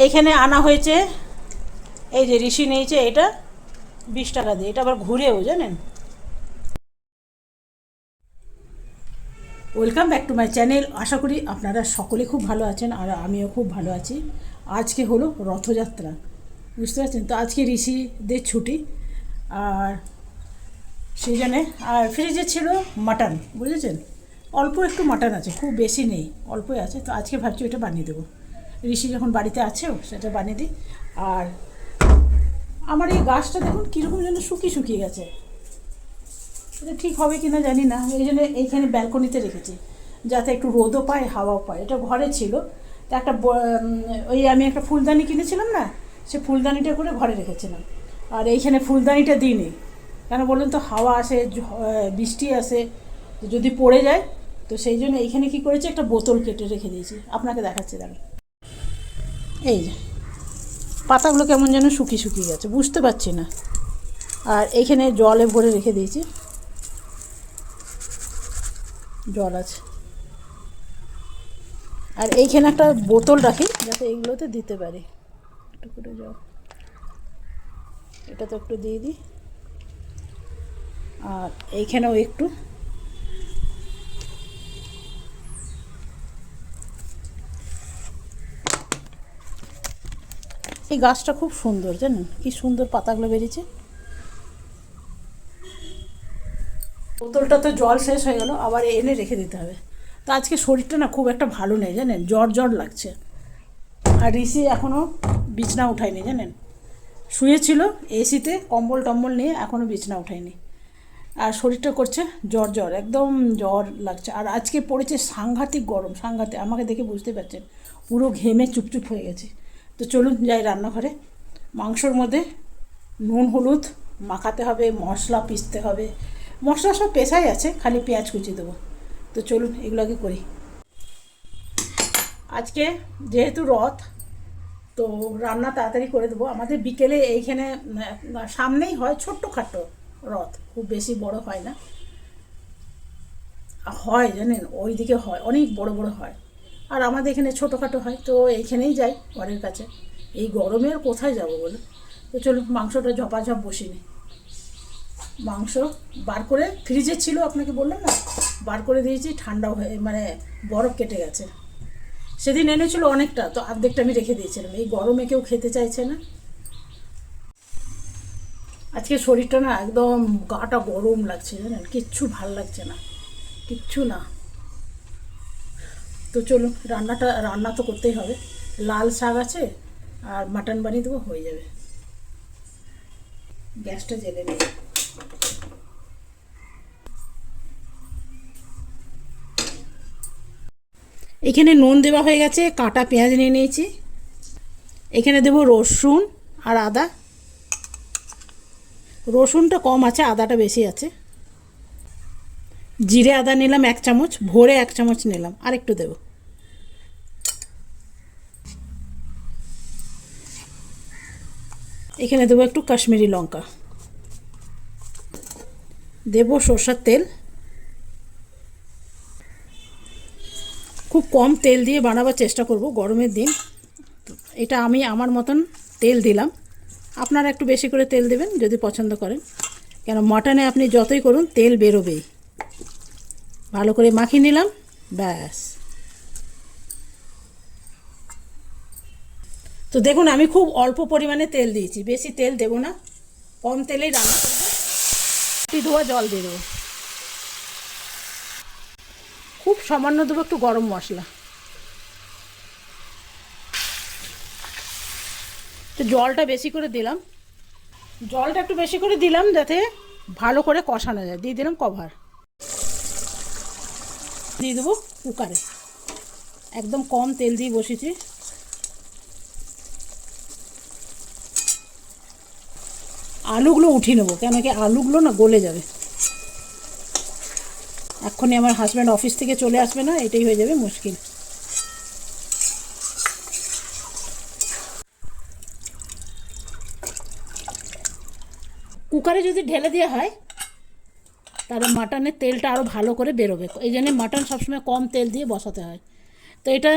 এখানে আনা হয়েছে, এই যে ঋষি নিয়েছে এটা 20 টাকা দিয়ে, এটা আবার ঘুরেও জানেন। Welcome back to my channel. আশা করি আপনারা সকলে খুব ভালো আছেন আর আমিও খুব ভালো আছি। আজকে হলো রথযাত্রা, বুঝতে পারছেন তো। আজকে ঋষিদের ছুটি, আর সেই জন্যে আর ফ্রিজে ছিল মাটন, বুঝেছেন। অল্প একটু মাটন আছে, খুব বেশি নেই, অল্পই আছে। তো আজকে ভাবছি ওইটা বানিয়ে দেবো, ঋষি যখন বাড়িতে আছেও সেটা বানিয়ে দিই। আর আমার এই গাছটা দেখুন কীরকম যেন শুকিয়ে গেছে, এটা ঠিক হবে কি না জানি না। এই জন্য এইখানে ব্যালকনিতে রেখেছি যাতে একটু রোদও পায় হাওয়াও পায়। এটা ঘরে ছিল, তো একটা ওই আমি একটা ফুলদানি কিনেছিলাম না, সে ফুলদানিটা করে ঘরে রেখেছিলাম। আর এইখানে ফুলদানিটা দিইনি, কেন বলুন তো, হাওয়া আসে, বৃষ্টি আসে, যদি পড়ে যায়। তো সেই জন্য এইখানে কী করেছি, একটা বোতল কেটে রেখে দিয়েছি, আপনাকে দেখাচ্ছি দাঁড়ান। এই যে পাতাগুলো কেমন যেন শুকিয়ে গেছে, বুঝতে পারছি না। আর এইখানে জলে ভরে রেখে দিয়েছি, জল আছে। আর এইখানে একটা বোতল রাখি যাতে এইগুলোতে দিতে পারি একটু করে জল, এটা তো একটু দিয়ে দিই। আর এইখানেও একটু, এই গাছটা খুব সুন্দর জানেন, কি সুন্দর পাতাগুলো বেরিয়েছে। বোতলটা তো জল শেষ হয়ে গেল, আবার এনে রেখে দিতে হবে। তো আজকে শরীরটা না খুব একটা ভালো নেই জানেন, জ্বর লাগছে। আর ঋষি এখনও বিছনা উঠায়নি জানেন, শুয়েছিল এসিতে কম্বল টম্বল নিয়ে, এখনও বিছনা উঠায়নি। আর শরীরটা করছে জ্বর, একদম জ্বর লাগছে। আর আজকে পড়েছে সাংঘাতিক গরম, সাংঘাতিক, আমাকে দেখে বুঝতে পারছেন পুরো ঘেমে চুপচুপ হয়ে গেছে। তো চলুন যাই রান্নাঘরে। মাংসর মধ্যে নুন হলুদ মাখাতে হবে, মশলা পিষতে হবে, মশলা সব পেশাই আছে, খালি পেঁয়াজ কুচি দেবো। তো চলুন এগুলো আগে করি। আজকে যেহেতু রথ, তো রান্না তাড়াতাড়ি করে দেবো। আমাদের বিকেলে এইখানে সামনেই হয় ছোট্টখাটো রথ, খুব বেশি বড় হয় না, হয় জানেন ওই দিকে হয়, অনেক বড় হয়। আর আমাদের এখানে ছোটোখাটো হয়, তো এইখানেই যাই ঘরের কাছে। এই গরমে আর কোথায় যাবো বলে। তো চলুন মাংসটা ঝপাঝপ বসিয়ে নিই। মাংস বার করে ফ্রিজে ছিল, আপনাকে বললাম না, বার করে দিয়েছি, ঠান্ডা হয়ে মানে বরফ কেটে গেছে। সেদিন এনেছিল অনেকটা, তো অর্ধেকটা আমি রেখে দিয়েছিলাম, এই গরমে কেউ খেতে চাইছে না। আজকে শরীরটা না একদম গাটা গরম লাগছে জানেন, কিচ্ছু ভাল লাগছে না, কিচ্ছু না। তো চলুন রান্না তো করতেই হবে। লাল শাক আছে আর মাটন বানিয়ে দেবো, হয়ে যাবে। গ্যাসটা জ্বেলে নিই। এখানে নুন দেওয়া হয়ে গেছে, কাটা পেঁয়াজ নিয়ে নিয়েছি। এখানে দেবো রসুন আর আদা, রসুনটা কম আছে, আদাটা বেশি আছে। জিরে আদা নিলাম 1 চামচ, ভরে 1 চামচ নিলাম, আর একটু দেবো। এখানে দেবো একটু কাশ্মীরি লঙ্কা, দেবো সরষের তেল। খুব কম তেল দিয়ে বানাবার চেষ্টা করব, গরমের দিন। এটা আমি আমার মতন তেল দিলাম, আপনারা একটু বেশি করে তেল দেবেন যদি পছন্দ করেন, কেন মাটনে আপনি যতই করুন তেল বেরোবেই। ভালো করে মাখিয়ে নিলাম, ব্যাস। তো দেখুন আমি খুব অল্প পরিমাণে তেল দিয়েছি, বেশি তেল দেবো না, কম তেলেই রান্না করবো। ধোয়া জল দিয়ে দেবো, খুব সামান্য দেবো একটু গরম মশলা। তো জলটা বেশি করে দিলাম, জলটা একটু বেশি করে দিলাম যাতে ভালো করে কষানো যায়। দিয়ে দিলাম কভার, দিয়ে দেবো কুকারে, একদম কম তেল দিয়ে বসেছি। আলুগুলো উঠিয়ে নেবো, কেন কি আলুগুলো না গলে যাবে। এক্ষুনি আমার হাজব্যান্ড অফিস থেকে চলে আসবে না, এটাই হয়ে যাবে মুশকিল। কুকারে যদি ঢেলে দেওয়া হয় তাহলে মাটনের তেলটা আরও ভালো করে বেরোবে, এই জন্য মাটন সবসময় কম তেল দিয়ে বসাতে হয়। তো এটা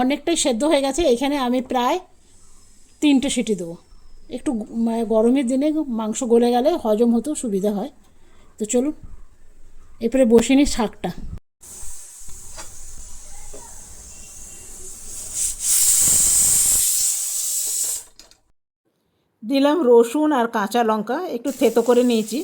অনেকটাই সেদ্ধ হয়ে গেছে, এখানে আমি প্রায় 3টে সিটি দেবো। একটু গরমের দিনে মাংস গলে গেলে হজম হতেও সুবিধা হয়। তো চলুন এরপরে বসিয়ে নিই শাকটা। দিলাম রসুন আর কাঁচা লঙ্কা, একটু থেতো করে নিয়েছি।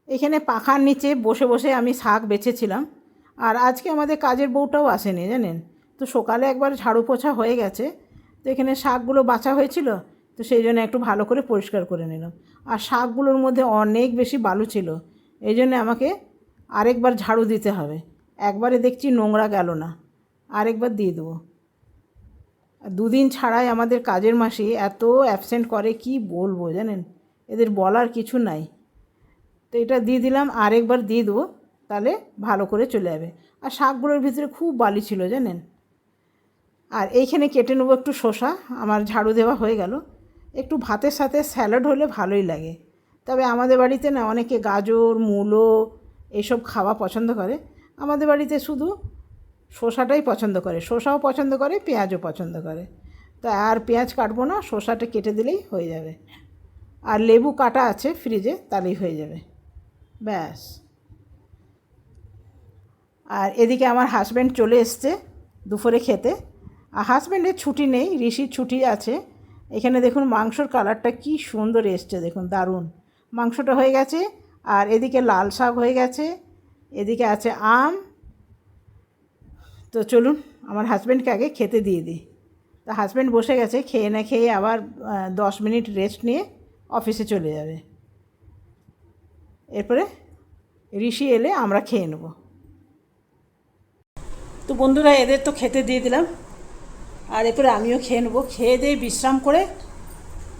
এখানে পাখার নিচে বসে বসে আমি শাক বেছেছিলাম। আর আজকে আমাদের কাজের বউটাও আসেনি জানেন। তো সকালে একবার ঝাড়ু পোছা হয়ে গেছে, তো এখানে শাকগুলো বাছা হয়েছিল, তো সেই জন্য একটু ভালো করে পরিষ্কার করে নিলাম। আর শাকগুলোর মধ্যে অনেক বেশি বালু ছিল, এই জন্য আমাকে আরেকবার ঝাড়ু দিতে হবে। একবারে দেখছি নোংরা গেল না, আরেকবার দিয়ে দেবো। 2 দিন ছাড়াই আমাদের কাজের মাসি এত অ্যাবসেন্ট করে কি বলবো জানেন, এদের বলার কিছু নাই। তো এটা দিয়ে দিলাম, আরেকবার দিয়ে দেবো, তাহলে ভালো করে চলে যাবে। আর শাকগুলোর ভিতরে খুব বালি ছিল জানেন। আর এইখানে কেটে নেবো একটু শসা। আমার ঝাড়ু দেওয়া হয়ে গেল। একটু ভাতের সাথে স্যালাড হলে ভালোই লাগে। তবে আমাদের বাড়িতে না অনেকে গাজর, মূলো এইসব খাওয়া পছন্দ করে। আমাদের বাড়িতে শুধু শসাটাই পছন্দ করে, শসাও পছন্দ করে, পেঁয়াজও পছন্দ করে। তো আর পেঁয়াজ কাটবো না, শসাটা কেটে দিলেই হয়ে যাবে। আর লেবু কাটা আছে ফ্রিজে, তাহলেই হয়ে যাবে, ব্যাস। আর এদিকে আমার হাজব্যান্ড চলে এসছে দুপুরে খেতে। আর হাজব্যান্ডের ছুটি নেই, ঋষির ছুটি আছে। এখানে দেখুন মাংসর কালারটা কি সুন্দর এসছে, দেখুন দারুণ মাংসটা হয়ে গেছে। আর এদিকে লাল শাক হয়ে গেছে, এদিকে আছে আম। তো চলুন আমার হাজব্যান্ডকে আগে খেতে দিয়ে দিই। তো হাজব্যান্ড বসে গেছে, খেয়ে না খেয়ে আবার 10 মিনিট রেস্ট নিয়ে অফিসে চলে যাবে। এরপরে ঋষি এলে আমরা খেয়ে নেব। তো বন্ধুরা এদের তো খেতে দিয়ে দিলাম, আর এরপরে আমিও খেয়ে নেবো। খেয়ে দিয়ে বিশ্রাম করে,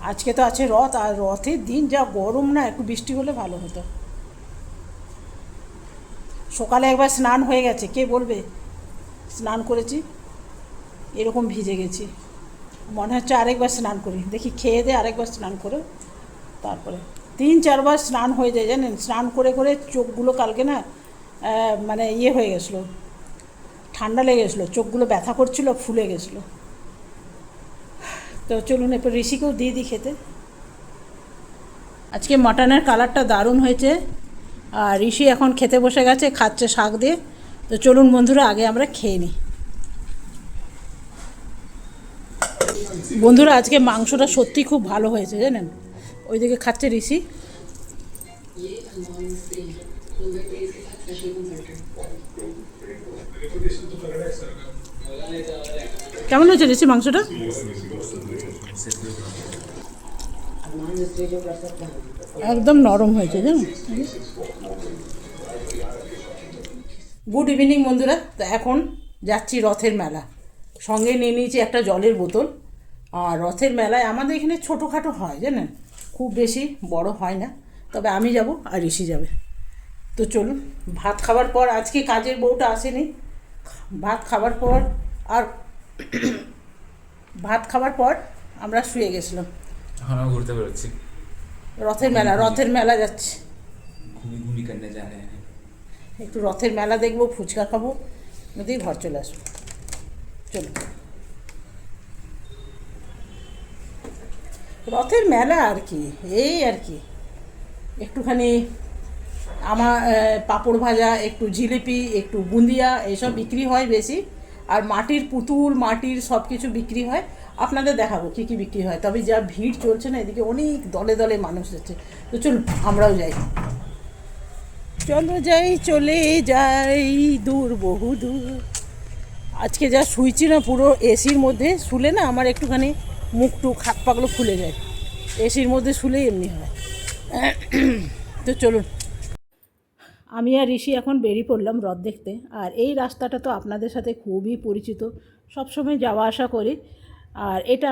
আজকে তো আছে রথ, আর রথের দিন যা গরম না, একটু বৃষ্টি হলে ভালো হতো। সকালে একবার স্নান হয়ে গেছে, কে বলবে স্নান করেছি, এরকম ভিজে গেছি। মনে হচ্ছে আরেকবার স্নান করি, দেখি খেয়ে দিয়ে আরেকবার স্নান করে তারপরে 3-4 বার স্নান হয়ে যায় জানেন। স্নান করে করে চোখগুলো কালকে না মানে ইয়ে হয়ে গেছিলো, ঠান্ডা লেগে গেছিলো, চোখগুলো ব্যথা করছিলো, ফুলে গেছিলো। তো চলুন এরপর ঋষিকেও দিয়ে দিই খেতে। আজকে মাটনের কালারটা দারুণ হয়েছে। আর ঋষি এখন খেতে বসে গেছে, খাচ্ছে শাক দিয়ে। তো চলুন বন্ধুরা আগে আমরা খেয়ে নিই। বন্ধুরা আজকে মাংসটা সত্যি খুব ভালো হয়েছে জানেন। ওইদিকে খাচ্ছে ঋষি। কেমন হয়েছে ঋষি মাংসটা? একদম নরম হয়েছে জানো। গুড ইভিনিং বন্ধুরা। তো এখন যাচ্ছি রথের মেলা, সঙ্গে নিয়ে নিয়েছি একটা জলের বোতল। আর রথের মেলায় আমাদের এখানে ছোটোখাটো হয় জানেন, খুব বেশি বড় হয় না। তবে আমি যাব আর ঋষি যাবে। তো চলুন ভাত খাবার পর, আজকে কাজের বউটা আসেনি, ভাত খাবার পর আর ভাত খাবার পর আমরা শুয়ে গেছিলাম। এখন আমরা ঘুরতে বেরোচ্ছি, রথের মেলা যাচ্ছি। ঘুমি করতে যা রহে হ্যাঁ। একটু রথের মেলা দেখবো, ফুচকা খাবো, দিয়ে ঘর চলে আসবো। চলো রথের মেলা আর কি, এই আর কি একটুখানি আমার পাঁপড় ভাজা, একটু জিলিপি, একটু বুন্দিয়া এইসব বিক্রি হয় বেশি। আর মাটির পুতুল, মাটির সব কিছু বিক্রি হয়। আপনাদের দেখাবো কী কী বিক্রি হয়। তবে যা ভিড় চলছে না, এদিকে অনেক দলে দলে মানুষ যাচ্ছে। তো চলুন আমরাও যাই, চলে যাই দূর, বহু দূর। আজকে যা শুইছি না, পুরো এসির মধ্যে শুলে না আমার একটুখানি মুখ টুক হাত পাগুলো ফুলে যায়, এসির মধ্যে শুলেই এমনি হয়। তো চলুন আমি আর ঋষি এখন বেরিয়ে পড়লাম রথ দেখতে। আর এই রাস্তাটা তো আপনাদের সাথে খুবই পরিচিত, সবসময় যাওয়া আসা করি। আর এটা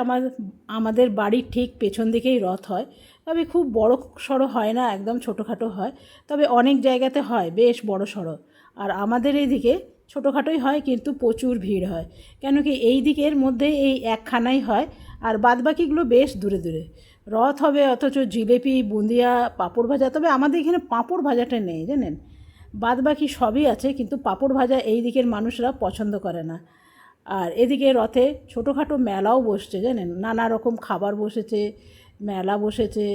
আমাদের বাড়ির ঠিক পেছন দিকেই রথ হয়। তবে খুব বড় সড়ো হয় না, একদম ছোটোখাটো হয়। তবে অনেক জায়গাতে হয় বেশ বড় সড়ো। আর আমাদের এইদিকে ছোটোখাটোই হয়, কিন্তু প্রচুর ভিড় হয়। কেন কি এই দিকের মধ্যে এই একখানাই হয়, আর বাদবাকিগুলো বেশ দূরে দূরে। রথ হবে অথচ জিলেপি বুন্দিয়া পাঁপড় ভাজা, তবে আমাদের এখানে পাঁপড় ভাজাটা নেই জানেন, বাদ বাকি সবই আছে, কিন্তু পাঁপড় ভাজা এই দিকের মানুষরা পছন্দ করে না। আর এদিকে রথে ছোটোখাটো মেলাও বসছে জানেন, নানা রকম খাবার বসেছে, মেলা বসেছে।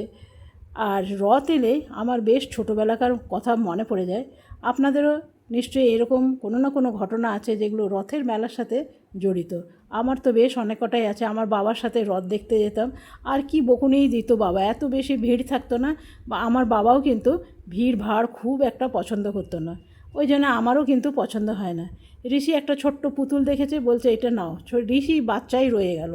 আর রথ এলে আমার বেশ ছোটোবেলাকার কথা মনে পড়ে যায়। আপনাদেরও নিশ্চয়ই এরকম কোনো না কোনো ঘটনা আছে যেগুলো রথের মেলার সাথে জড়িত। আমার তো বেশ অনেক কটাই আছে। আমার বাবার সাথে রথ দেখতে যেতাম, আর কি বকুনিই দিত বাবা, এত বেশি ভিড় থাকতো না। বা আমার বাবাও কিন্তু ভিড় ভাড় খুব একটা পছন্দ করতো না, ওই জন্য আমারও কিন্তু পছন্দ হয় না। ঋষি একটা ছোট্ট পুতুল দেখেছে, বলছে এটা নাও। ঋষি বাচ্চাই রয়ে গেল,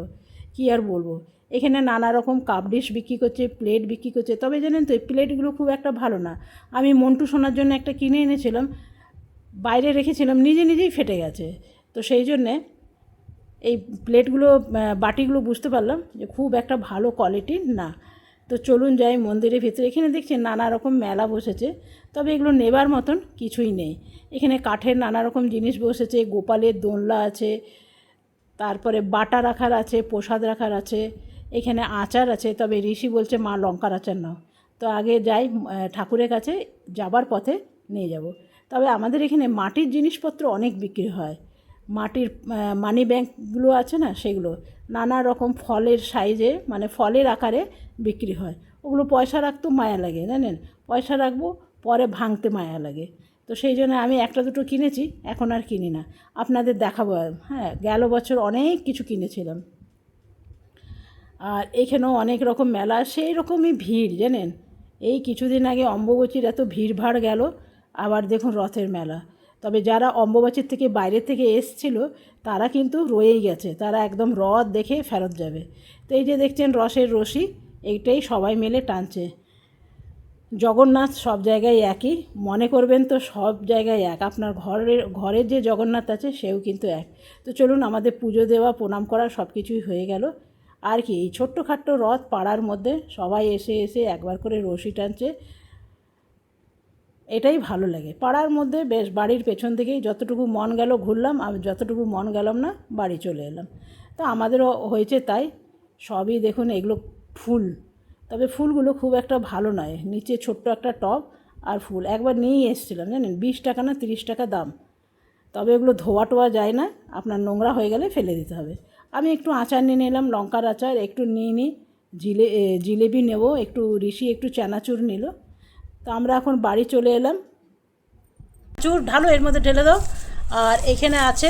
কী আর বলবো। এখানে নানা রকম কাপ ডিশ বিক্রি করছে, প্লেট বিক্রি করছে, তবে জানেন তো এই প্লেটগুলো খুব একটা ভালো না। আমি মন্টু সোনার জন্য একটা কিনে এনেছিলাম, বাইরে রেখেছিলাম, নিজে নিজেই ফেটে গেছে। তো সেই জন্যে এই প্লেটগুলো বাটিগুলো বুঝতে পারলাম যে খুব একটা ভালো কোয়ালিটির না। তো চলুন যাই মন্দিরের ভিতরে। এখানে দেখছি নানা রকম মেলা বসেছে, তবে এগুলো নেবার মতন কিছুই নেই। এখানে কাঠের নানা রকম জিনিস বসেছে, গোপালের দোলনা আছে, তারপরে বাটা রাখার আছে, প্রসাদ রাখার আছে, এখানে আচার আছে। তবে ঋষি বলছে মা লঙ্কার আচার নাও। তো আগে যাই ঠাকুরের কাছে, যাবার পথে নিয়ে যাব। তবে আমাদের এখানে মাটির জিনিসপত্র অনেক বিক্রি হয়, মাটির মানি ব্যাংকগুলো আছে না, সেগুলো নানা রকম ফলের সাইজে, মানে ফলের আকারে বিক্রি হয়। ওগুলো পয়সা রাখতেও মায়া লাগে জানেন, পয়সা রাখবো পরে ভাঙতে মায়া লাগে। তো সেই জন্য আমি একটা দুটো কিনেছি, এখন আর কিনি না। আপনাদের দেখাবো। হ্যাঁ, গেল বছর অনেক কিছু কিনেছিলাম। আর এখানেও অনেক রকম মেলা, সেই রকমই ভিড় জানেন। এই কিছুদিন আগে অম্বুবাচীর এত ভিড় ভাড় গেল, আবার দেখুন রথের মেলা। তবে যারা অম্বুবাচীর থেকে বাইরে থেকে এসছিল তারা কিন্তু রয়েই গেছে, তারা একদম রথ দেখে ফেরত যাবে। তো এই যে দেখছেন রসের রশি, এইটাই সবাই মিলে টানছে। জগন্নাথ সব জায়গায় একই, মনে করবেন তো সব জায়গায় এক। আপনার ঘরের যে জগন্নাথ আছে সেও কিন্তু এক। তো চলুন, আমাদের পুজো দেওয়া প্রণাম করা সব কিছুই হয়ে গেল। আর কি, এই ছোট্টখাট্ট রথ পাড়ার মধ্যে সবাই এসে এসে একবার করে রশি টানছে, এটাই ভালো লাগে। পাড়ার মধ্যে বেশ, বাড়ির পেছন থেকেই যতটুকু মন গেল ঘুরলাম, আর যতটুকু মন গেলাম না বাড়ি চলে এলাম। তো আমাদেরও হয়েছে তাই। সবই দেখুন এগুলো ফুল, তবে ফুলগুলো খুব একটা ভালো নয়, নিচে ছোট্ট একটা টব আর ফুল। একবার নিয়েই এসেছিলাম জানেন, 20 টাকা না 30 টাকা দাম। তবে এগুলো ধোয়া টোয়া যায় না, আপনার নোংরা হয়ে গেলে ফেলে দিতে হবে। আমি একটু আচার নিয়ে নিলাম, লঙ্কার আচার একটু নিয়ে নিই, জিলেবি নেব একটু, ঋষি একটু চানাচুর নিল। তো আমরা এখন বাড়ি চলে এলাম। চুর ঢালো, এর মধ্যে ঢেলে দাও। আর এখানে আছে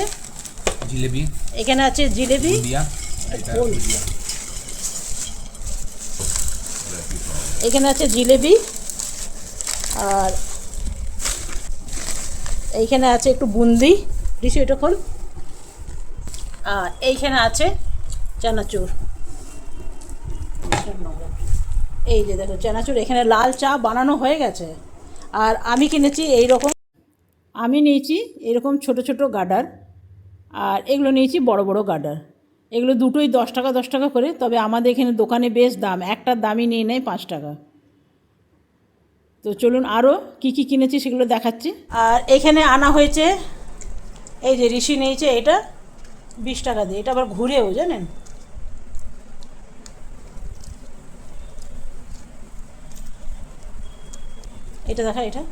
জিলেবি, এখানে আছে জিলেবি, বুন্দিয়া, এখানে আছে জিলেবি, আর এইখানে আছে একটু বুন্দি, ঋষি এটা খোল। আর এইখানে আছে চানাচুর, এই যে দেখো চানাচুর। এখানে লাল চা বানানো হয়ে গেছে। আর আমি কিনেছি এইরকম, আমি নিয়েছি এরকম ছোট ছোট গার্ডার, আর এগুলো নিয়েছি বড় বড় গার্ডার। এগুলো দুটোই 10 টাকা 10 টাকা করে, তবে আমাদের এখানে দোকানে বেশ দাম, একটার দামই নিয়ে নেয় 5 টাকা। তো চলুন আরও কী কী কিনেছি সেগুলো দেখাচ্ছি। আর এখানে আনা হয়েছে, এই যে ঋষি নিয়েছে এটা 20 টাকা দিয়ে, এটা আবার ঘুরেও জানেন। এটা দেখা, এটা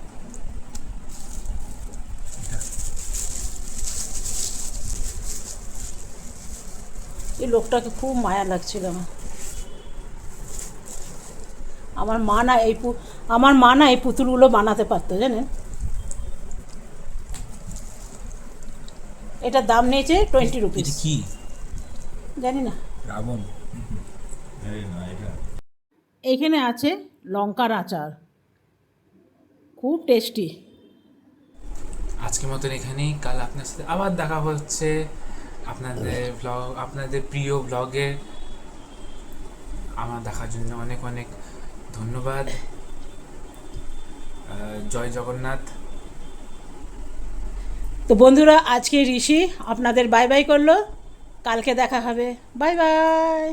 এই লোকটাকে খুব মায়া লাগছিল আমার মা না এই পুতুলগুলো বানাতে পারতো জানেন। এটার দাম নিয়েছে 20 রুপিস। কি জানি না, রাবণ। এইখানে আছে লঙ্কার আচার, খুব টেস্টি। আজকের মতন এখানেই, কাল আপনার সাথে আবার দেখা হচ্ছে আপনাদের প্রিয় ব্লগে। আমার দেখার জন্য অনেক অনেক ধন্যবাদ। জয় জগন্নাথ। তো বন্ধুরা, আজকে ঋষি আপনাদের বাই বাই করলো, কালকে দেখা হবে, বাই বাই।